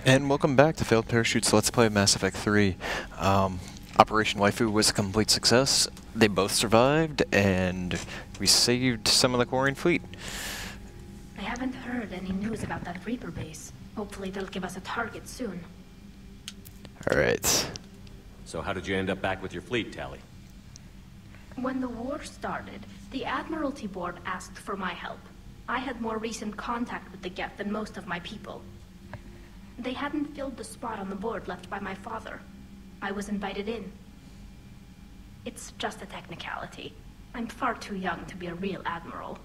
And welcome back to Failed Parachutes Let's Play Mass Effect 3. Operation Waifu was a complete success. They both survived, and we saved some of the Quarian fleet. I haven't heard any news about that Reaper base. Hopefully they'll give us a target soon. Alright. So how did you end up back with your fleet, Tali? When the war started, the Admiralty Board asked for my help. I had more recent contact with the Geth than most of my people. They hadn't filled the spot on the board left by my father. I was invited in. It's just a technicality. I'm far too young to be a real admiral.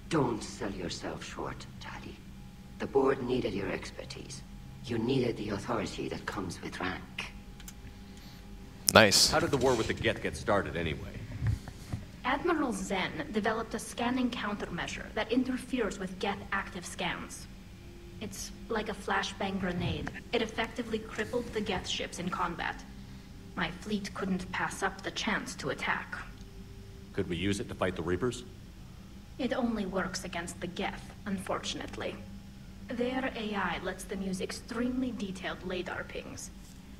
Don't sell yourself short, Tali. The board needed your expertise. You needed the authority that comes with rank. Nice. How did the war with the Geth get started anyway? Admiral Zen developed a scanning countermeasure that interferes with Geth active scans. It's like a flashbang grenade. It effectively crippled the Geth ships in combat. My fleet couldn't pass up the chance to attack. Could we use it to fight the Reapers? It only works against the Geth, unfortunately. Their AI lets them use extremely detailed LADAR pings.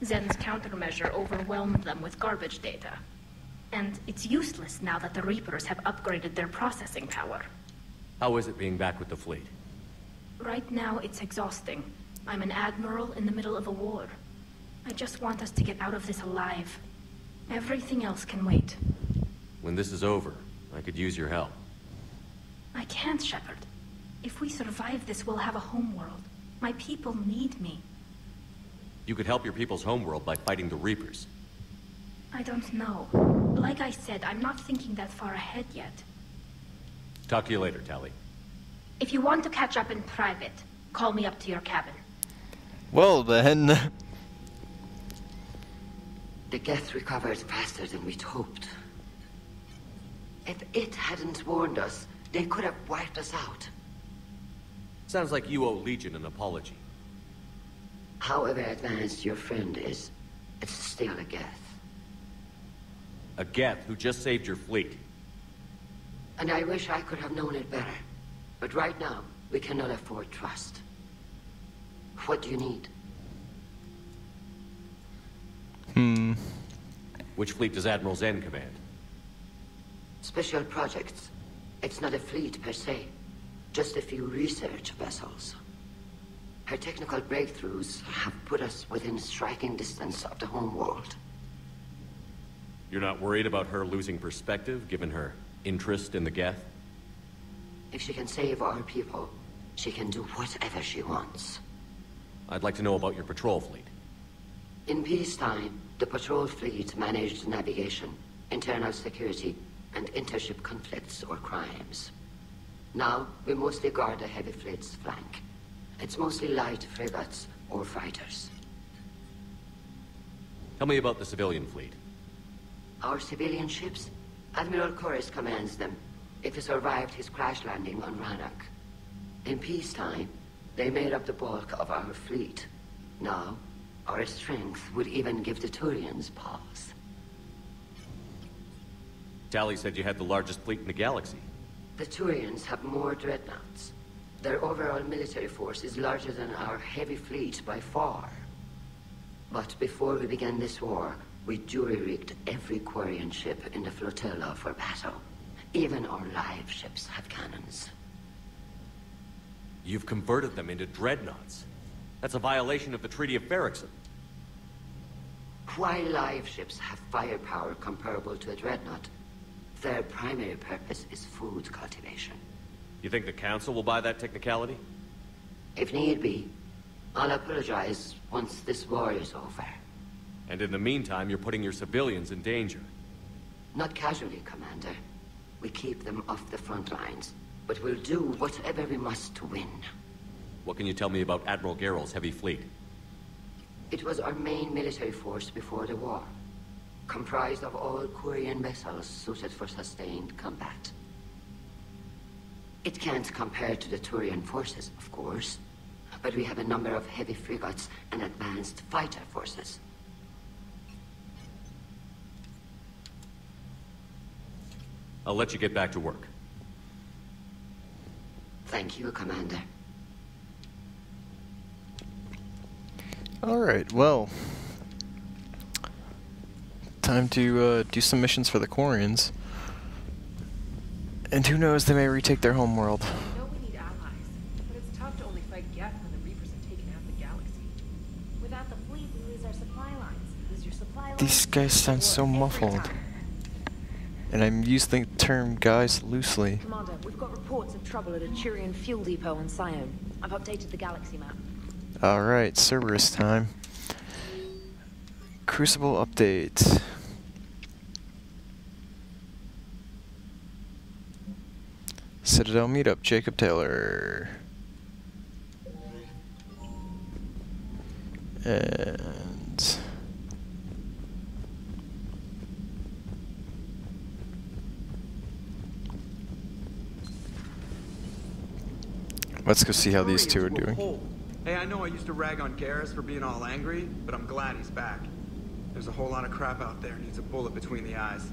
Zen's countermeasure overwhelmed them with garbage data. And it's useless now that the Reapers have upgraded their processing power. How is it being back with the fleet? Right now, it's exhausting. I'm an admiral in the middle of a war. I just want us to get out of this alive. Everything else can wait. When this is over, I could use your help. I can't, Shepard. If we survive this, we'll have a homeworld. My people need me. You could help your people's homeworld by fighting the Reapers. I don't know. Like I said, I'm not thinking that far ahead yet. Talk to you later, Tali. If you want to catch up in private, call me up to your cabin. Well then. The Geth recovered faster than we'd hoped. If it hadn't warned us, they could have wiped us out. Sounds like you owe Legion an apology. However advanced your friend is, it's still a Geth. A Geth who just saved your fleet. And I wish I could have known it better. But right now, we cannot afford trust. What do you need? Which fleet does Admiral Zen command? Special projects. It's not a fleet per se. Just a few research vessels. Her technical breakthroughs have put us within striking distance of the home world. You're not worried about her losing perspective, given her interest in the Geth? If she can save our people, she can do whatever she wants. I'd like to know about your patrol fleet. In peacetime, the patrol fleet managed navigation, internal security, and intership conflicts or crimes. Now, we mostly guard the heavy fleet's flank. It's mostly light frigates or fighters. Tell me about the civilian fleet. Our civilian ships? Admiral Corus commands them. If he survived his crash landing on Rannoch. In peacetime, they made up the bulk of our fleet. Now, our strength would even give the Turians pause. Tali said you had the largest fleet in the galaxy. The Turians have more dreadnoughts. Their overall military force is larger than our heavy fleet by far. But before we began this war, we jury-rigged every Quarian ship in the flotilla for battle. Even our live ships have cannons. You've converted them into dreadnoughts. That's a violation of the Treaty of Ferrixon. While live ships have firepower comparable to a dreadnought, their primary purpose is food cultivation. You think the Council will buy that technicality? If need be, I'll apologize once this war is over. And in the meantime, you're putting your civilians in danger. Not casually, Commander. We keep them off the front lines, but we'll do whatever we must to win. What can you tell me about Admiral Geral's heavy fleet? It was our main military force before the war, comprised of all Quarian vessels suited for sustained combat. It can't compare to the Turian forces, of course, but we have a number of heavy frigates and advanced fighter forces. I'll let you get back to work. Thank you, Commander. Alright, well. Time to do some missions for the Quarians. And who knows, they may retake their homeworld. We know we need allies, but it's tough to only fight Geth when the Reapers have taken out the galaxy. Without the fleet, we lose our supply lines. Lose your supply lines. These guys sound so muffled. And I'm using the term guys loosely. Commander, we've got reports of trouble at a Turian fuel depot on Sion. I've updated the galaxy map. Alright, Cerberus time. Crucible update. Citadel meetup, Jacob Taylor. And let's go see how these two are doing. Hey, I know I used to rag on Garrus for being all angry, but I'm glad he's back. There's a whole lot of crap out there needs a bullet between the eyes.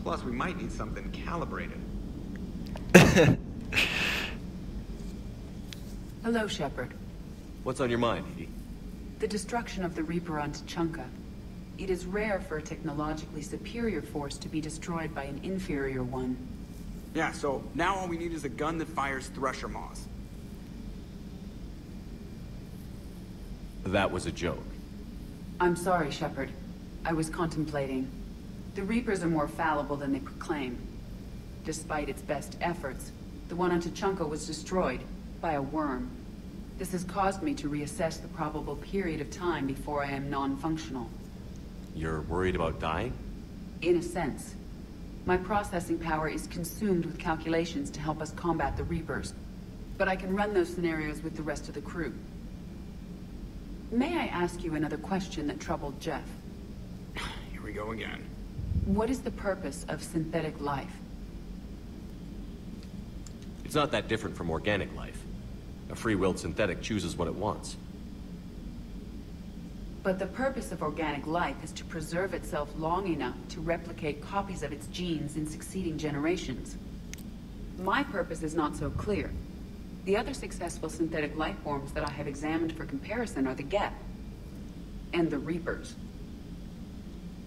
Plus, we might need something calibrated. Hello, Shepard. What's on your mind, Edie? The destruction of the Reaper on Tuchanka. It is rare for a technologically superior force to be destroyed by an inferior one. Yeah, so now all we need is a gun that fires Thresher Maws. That was a joke. I'm sorry, Shepard. I was contemplating. The Reapers are more fallible than they proclaim. Despite its best efforts, the one on Tuchanka was destroyed by a worm. This has caused me to reassess the probable period of time before I am non-functional. You're worried about dying? In a sense. My processing power is consumed with calculations to help us combat the Reapers. But I can run those scenarios with the rest of the crew. May I ask you another question that troubled Geth? Here we go again. What is the purpose of synthetic life? It's not that different from organic life. A free-willed synthetic chooses what it wants. But the purpose of organic life is to preserve itself long enough to replicate copies of its genes in succeeding generations. My purpose is not so clear. The other successful synthetic life forms that I have examined for comparison are the Geth and the Reapers.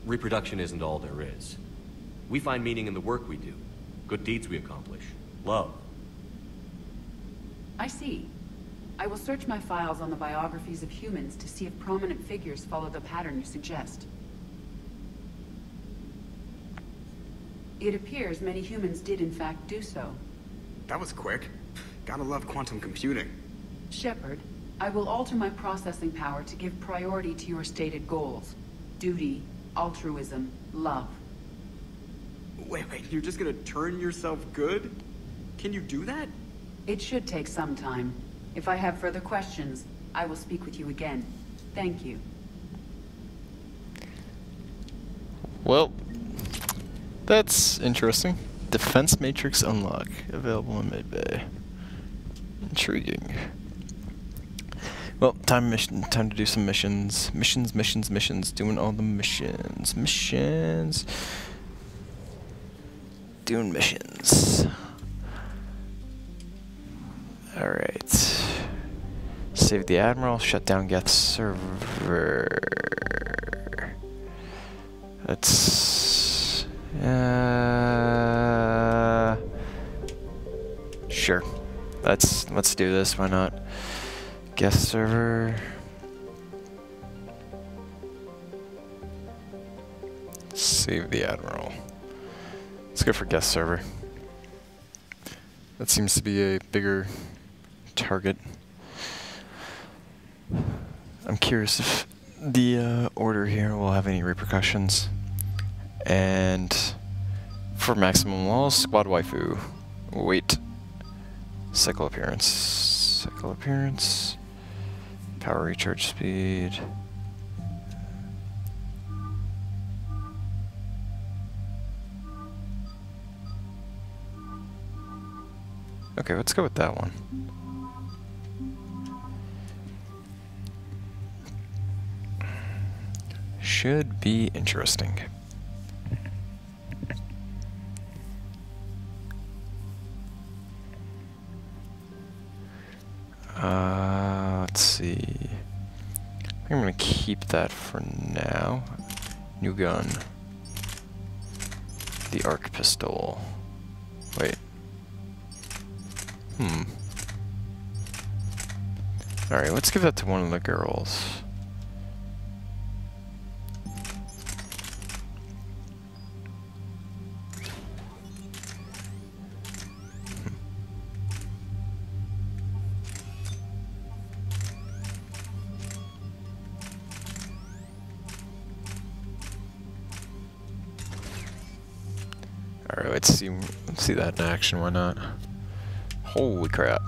Reproduction isn't all there is. We find meaning in the work we do, good deeds we accomplish, love. I see. I will search my files on the biographies of humans to see if prominent figures follow the pattern you suggest. It appears many humans did in fact do so. That was quick. Gotta love quantum computing. Shepard, I will alter my processing power to give priority to your stated goals. Duty, altruism, love. Wait, you're just gonna turn yourself good? Can you do that? It should take some time. If I have further questions, I will speak with you again. Thank you. Well, that's interesting. Defense Matrix Unlock, available in Midbay. Intriguing. Well, time to do some missions. Missions. Doing all the missions. Doing missions. Alright. Save the Admiral, shut down Geth server. Let's... sure. Let's do this, why not? Geth server. Save the Admiral. Let's go for Geth server. That seems to be a bigger target. I'm curious if the order here will have any repercussions. And for maximum loss, squad waifu. Wait. Cycle appearance. Power recharge speed. Okay, let's go with that one. Should be interesting. Let's see. I'm gonna keep that for now. New gun. The arc pistol. Wait. Alright, let's give that to one of the girls. Alright, let's see that in action, why not? Holy crap.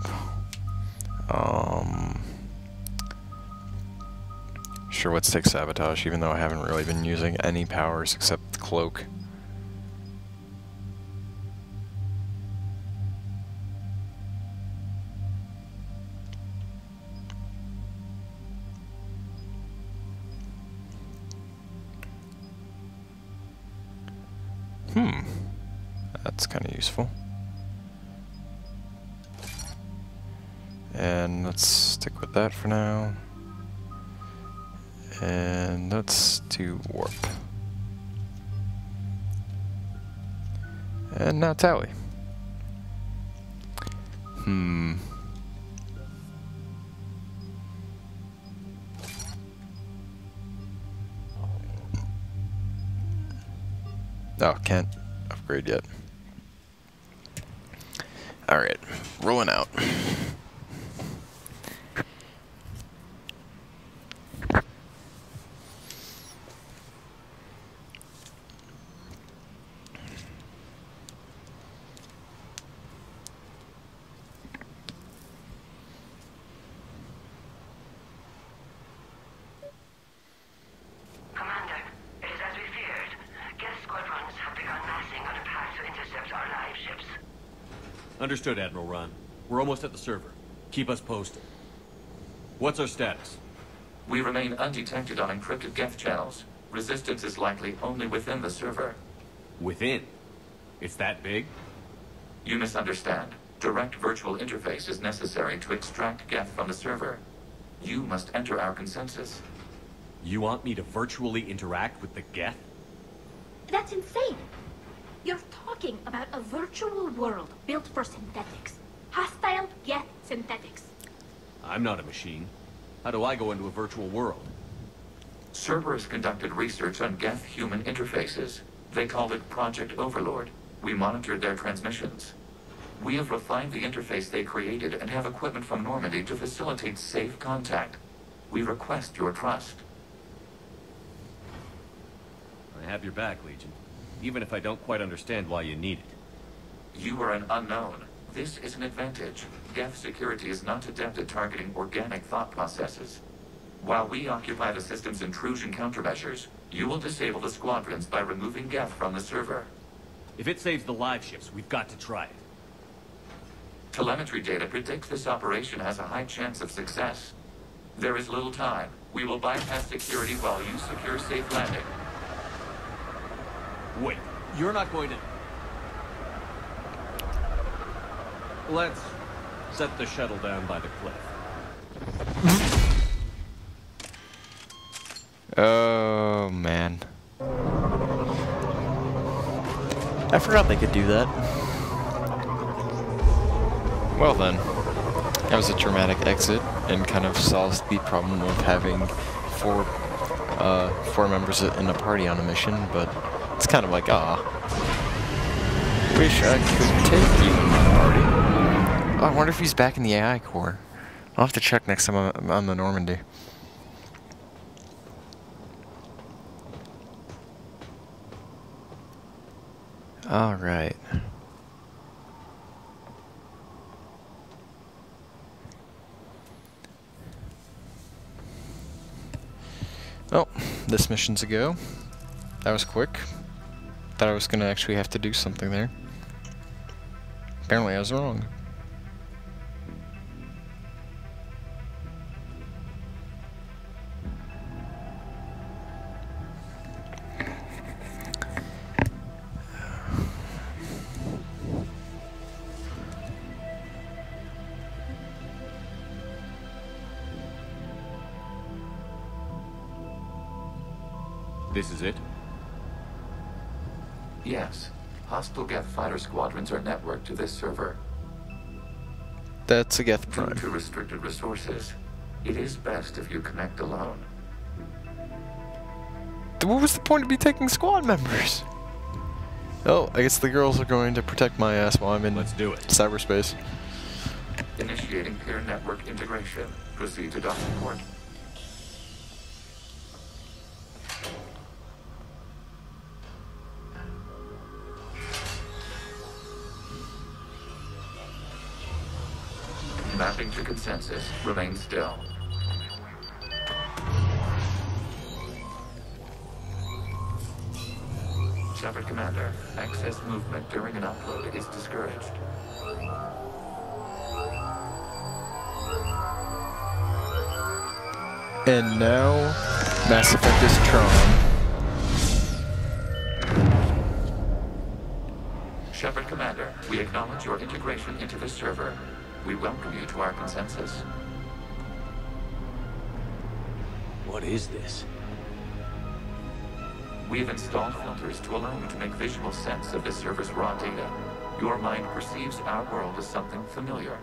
Sure, let's take sabotage, even though I haven't really been using any powers except the cloak. That's kind of useful. And let's stick with that for now. And let's do warp. And now tally. Oh, can't upgrade yet. Alright, rolling out. Commander, it is as we feared. Geth squadrons have begun massing on a path to intercept our live ships. Understood, Admiral Ron. We're almost at the server. Keep us posted. What's our status? We remain undetected on encrypted Geth channels. Resistance is likely only within the server. Within? It's that big? You misunderstand. Direct virtual interface is necessary to extract Geth from the server. You must enter our consensus. You want me to virtually interact with the Geth? That's insane! You're talking about a virtual world built for synthetics. Hostile Geth synthetics. I'm not a machine. How do I go into a virtual world? Cerberus conducted research on Geth human interfaces. They called it Project Overlord. We monitored their transmissions. We have refined the interface they created and have equipment from Normandy to facilitate safe contact. We request your trust. I have your back, Legion. Even if I don't quite understand why you need it. You are an unknown. This is an advantage. Geth security is not adept at targeting organic thought processes. While we occupy the system's intrusion countermeasures, you will disable the squadrons by removing Geth from the server. If it saves the live ships, we've got to try it. Telemetry data predicts this operation has a high chance of success. There is little time. We will bypass security while you secure safe landing. Wait, you're not going to... Let's set the shuttle down by the cliff. Oh, man. I forgot they could do that. Well then, that was a dramatic exit, and kind of solves the problem of having four members in a party on a mission, but it's kind of like, wish I could take you in my party. Oh, I wonder if he's back in the AI core. I'll have to check next time I'm on the Normandy. Alright. Well, this mission's a go. That was quick. Thought I was gonna actually have to do something there. Apparently I was wrong. This is it? Yes. Hostile Geth fighter squadrons are networked to this server. That's a Geth Due Prime. to restricted resources, it is best if you connect alone. What was the point of me taking squad members? Oh, I guess the girls are going to protect my ass while I'm in Let's do it. cyberspace. Initiating peer network integration. Proceed to docking port. Mapping to consensus. Remain still. Shepard Commander, access movement during an upload is discouraged. And now, Mass Effect is Tron. Shepard Commander, we acknowledge your integration into the server. We welcome you to our consensus. What is this? We've installed filters to allow you to make visual sense of the server's raw data. Your mind perceives our world as something familiar.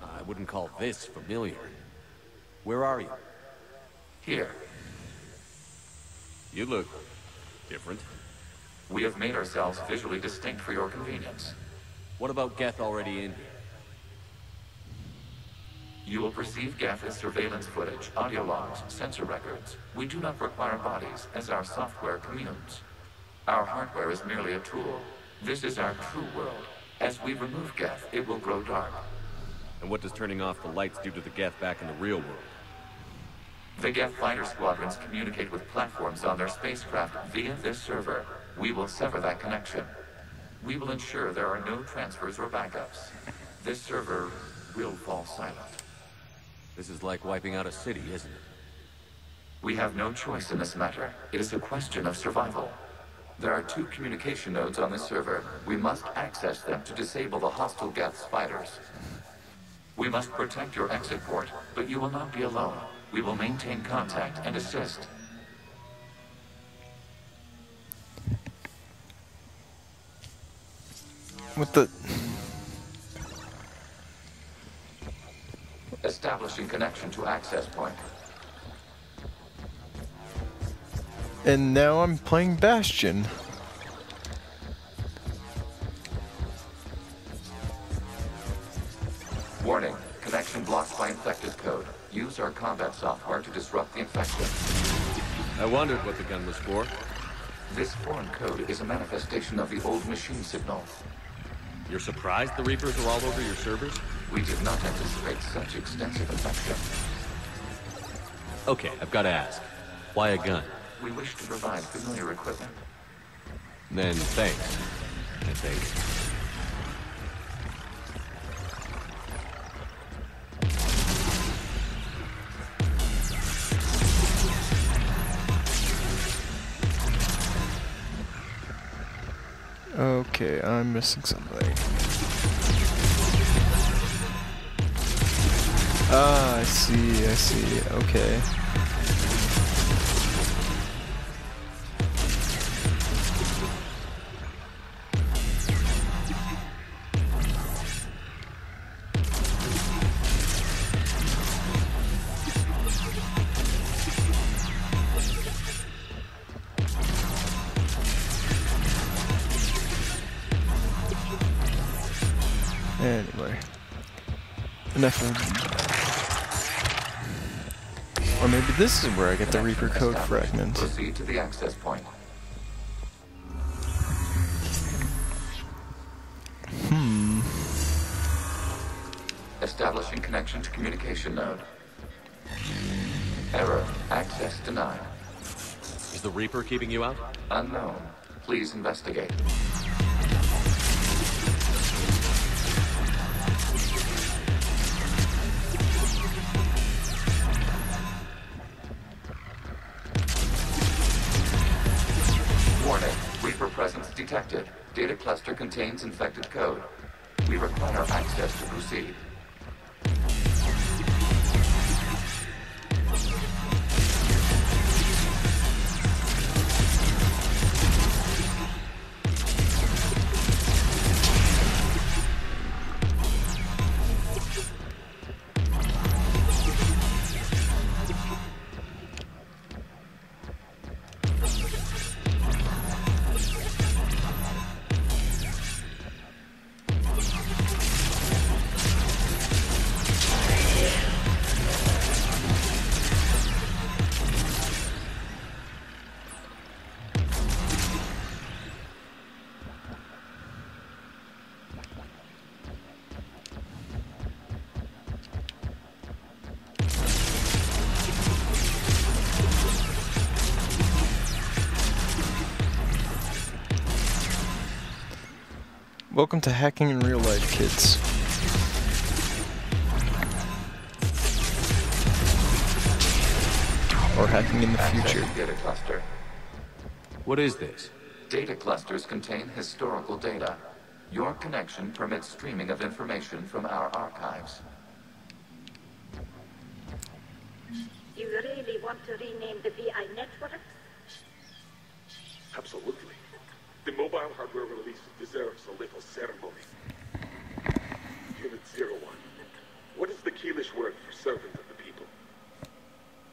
I wouldn't call this familiar. Where are you? Here, You look different. we have made ourselves visually distinct for your convenience. What about Geth already in here? You will perceive Geth as surveillance footage, audio logs, sensor records. We do not require bodies, as our software communes. Our hardware is merely a tool. This is our true world. As we remove Geth, it will grow dark. And what does turning off the lights do to the Geth back in the real world? The Geth fighter squadrons communicate with platforms on their spacecraft via this server. We will sever that connection. We will ensure there are no transfers or backups. This server will fall silent. This is like wiping out a city, isn't it? We have no choice in this matter. It is a question of survival. There are 2 communication nodes on this server. We must access them to disable the hostile Geth fighters. We must protect your exit port, but you will not be alone. We will maintain contact and assist. What the... Establishing connection to access point. And now I'm playing Bastion. Warning, connection blocked by infected code. Use our combat software to disrupt the infection. I wondered what the gun was for. This foreign code is a manifestation of the old machine signal. You're surprised the Reapers are all over your servers? We did not anticipate such extensive infection. Okay, I've got to ask. Why a gun? We wish to provide familiar equipment. Then thanks, I think. Okay, I'm missing something. Ah, I see, okay. Anyway, enough of... Or maybe this is where I get the Reaper code fragment. Proceed to the access point. Establishing connection to communication node. Error. Access denied. Is the Reaper keeping you out? Unknown. Please investigate. Warning. Reaper presence detected. Data cluster contains infected code. We require access to proceed. Welcome to hacking in real life, kids. Or hacking in the future. Data cluster. What is this? Data clusters contain historical data. Your connection permits streaming of information from our archives. You really want to rename the VI network? Absolutely. The mobile hardware release deserves a little ceremony. Unit 01. What is the Keelish word for servant of the people?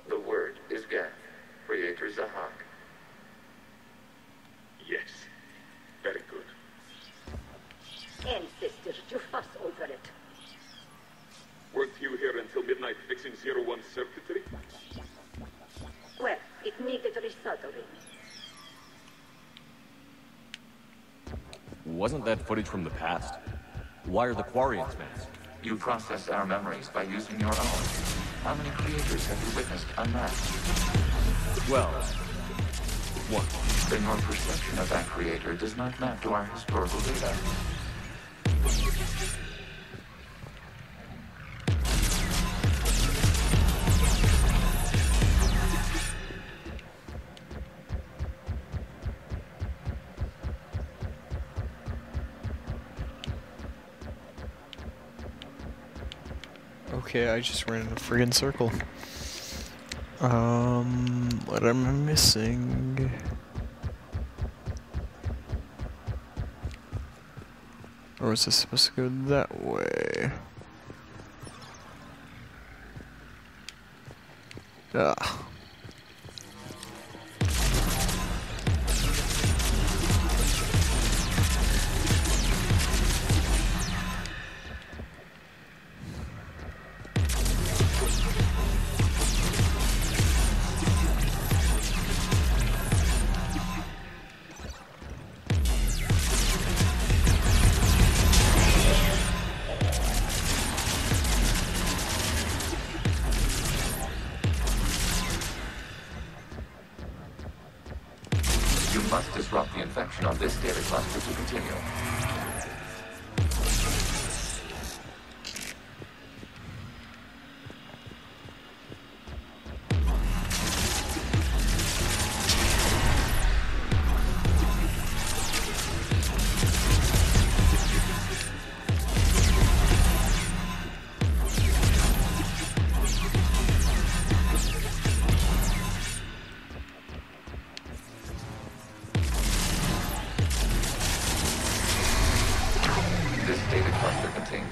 The word is Geth, Creator Zahak. Yes. Very good. Ancestors, you fuss over it. Weren't you here until midnight fixing 01's circuitry? Well, it needed resoldering. Wasn't that footage from the past? Why are the Quarians masked? You process our memories by using your own. How many creators have you witnessed unmasked? Well, one. Then your perception of that creator does not map to our historical data. Okay, I just ran in a friggin' circle. What am I missing? Or is this supposed to go that way? Ah. Disrupt the infection on this data cluster to continue.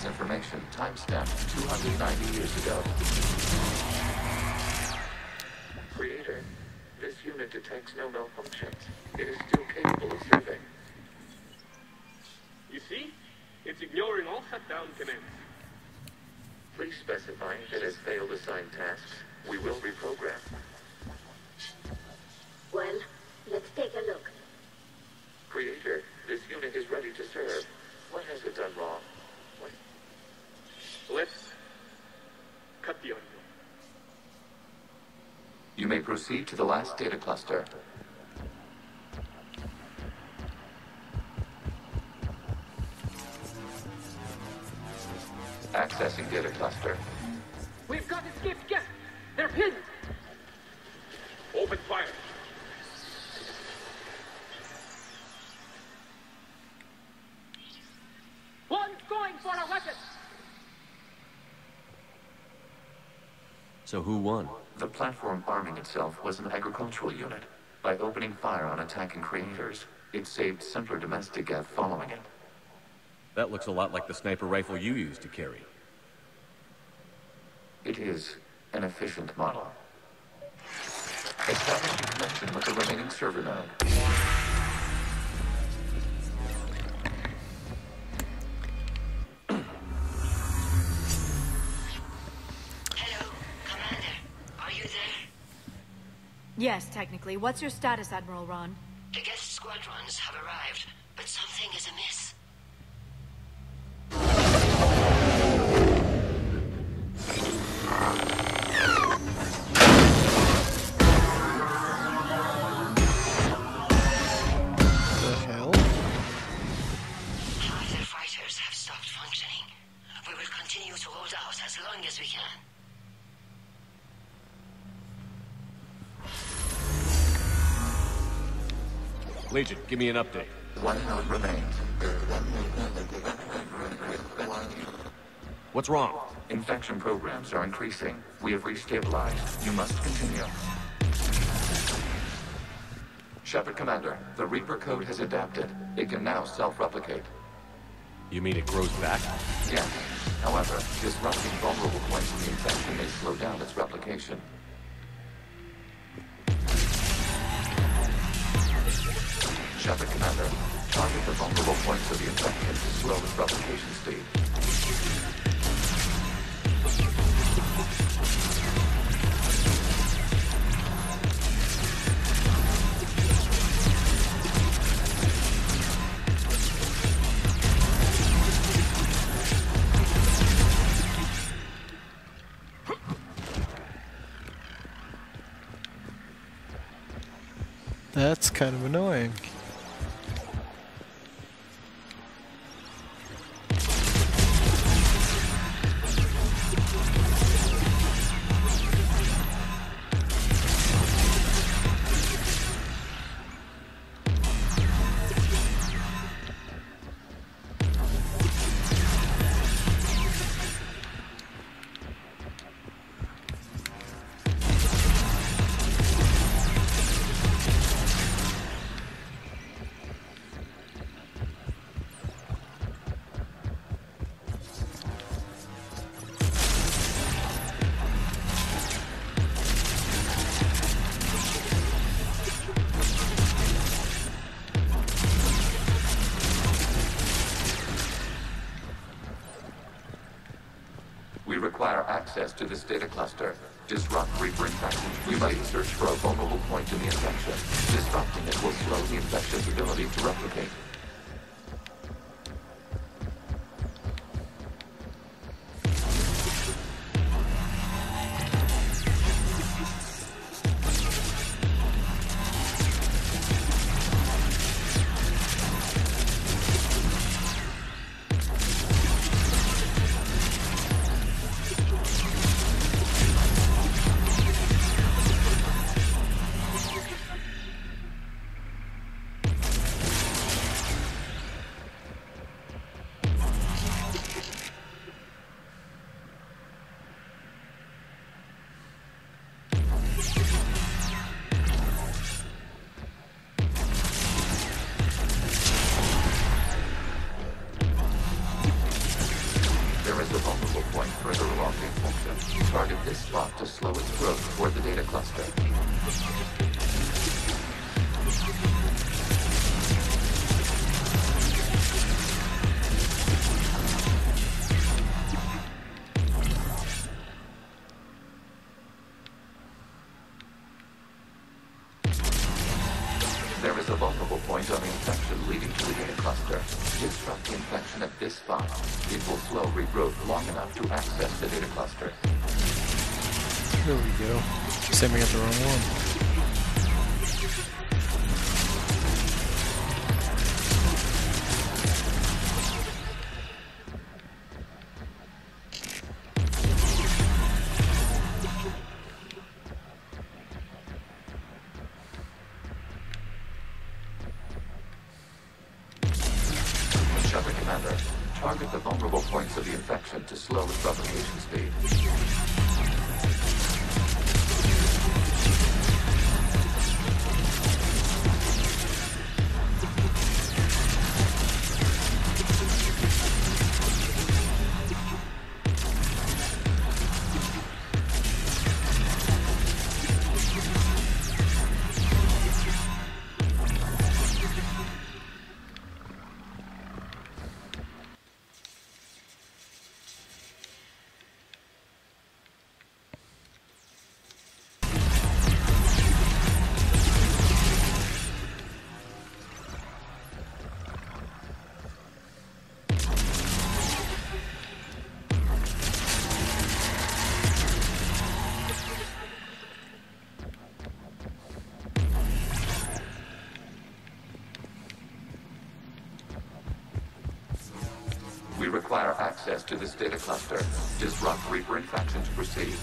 Information timestamped 290 years ago. Creator, this unit detects no malfunctions. It is still capable of serving. You see? It's ignoring all shutdown commands. Please specify if it has failed assigned tasks. We will reprogram. Well, let's take a look. Creator, this unit is ready to serve. What has it done wrong? Let's cut the audio. You may proceed to the last data cluster. Accessing data cluster. We've got escaped guests. They're pinned. Open fire. One's going for a weapon. So who won? The platform arming itself was an agricultural unit. By opening fire on attacking creators, it saved simpler domestic Geth following it. That looks a lot like the sniper rifle you used to carry. It is an efficient model. Establishing connection with the remaining server node. Yes, technically. What's your status, Admiral Ron? The Geth squadrons have arrived, but something is amiss. The hell? Either Legion, give me an update. One node remains. What's wrong? Infection programs are increasing. We have restabilized. You must continue. Shepard Commander, the Reaper code has adapted. It can now self-replicate. You mean it grows back? Yes. However, disrupting vulnerable points in the infection may slow down its replication. Shepard Commander, target the vulnerable points of the infection to slow its replication speed. That's kind of annoying. Access to this data cluster. Disrupt Reaper infection. We must search for a vulnerable point in the infection. Disrupting it will slow the infection's ability to replicate. There is a vulnerable point on the infection leading to the data cluster. Disrupt the infection at this spot. It will slow regrowth long enough to access the data cluster. There we go. Saying we got the wrong one. Shepard Commander, target the vulnerable points of the infection to slow its replication speed. We require access to this data cluster. Disrupt Reaper infection to proceed.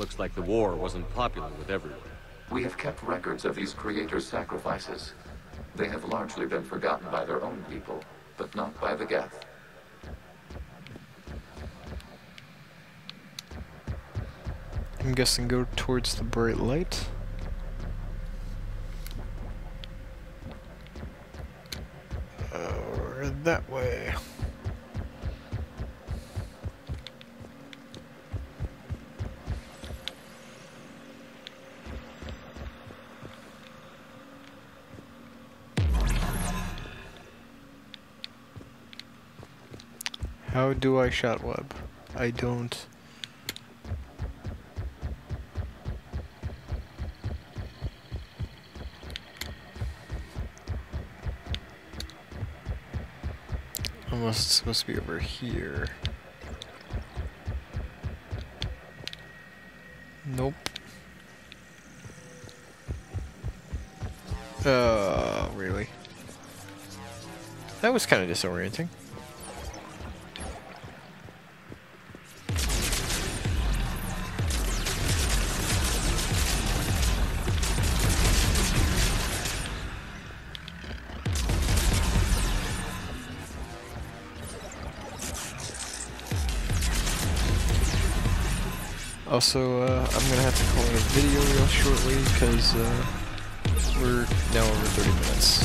Looks like the war wasn't popular with everyone. We have kept records of these creators' sacrifices. They have largely been forgotten by their own people, but not by the Geth. I'm guessing go towards the bright light. Or that way. How do I shot web? I don't. Unless it's supposed to be over here. Nope. Really? That was kind of disorienting. Also, I'm gonna have to call it a video real shortly because we're now over 30 minutes.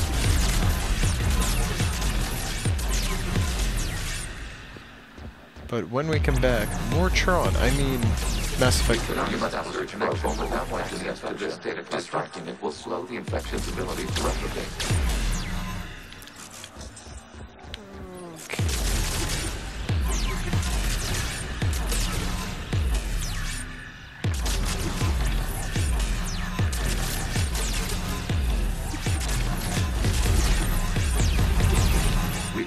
But when we come back, more Tron. I mean, Mass Effect 3. Distracting it will slow the infection's ability to replicate.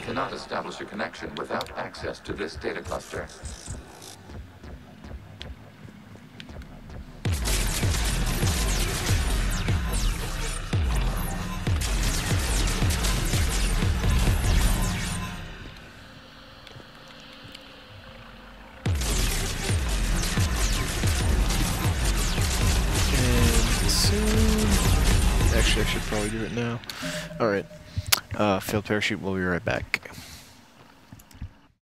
Cannot establish a connection without access to this data cluster. And soon... Actually, I should probably do it now. Alright. Failed parachute, we'll be right back.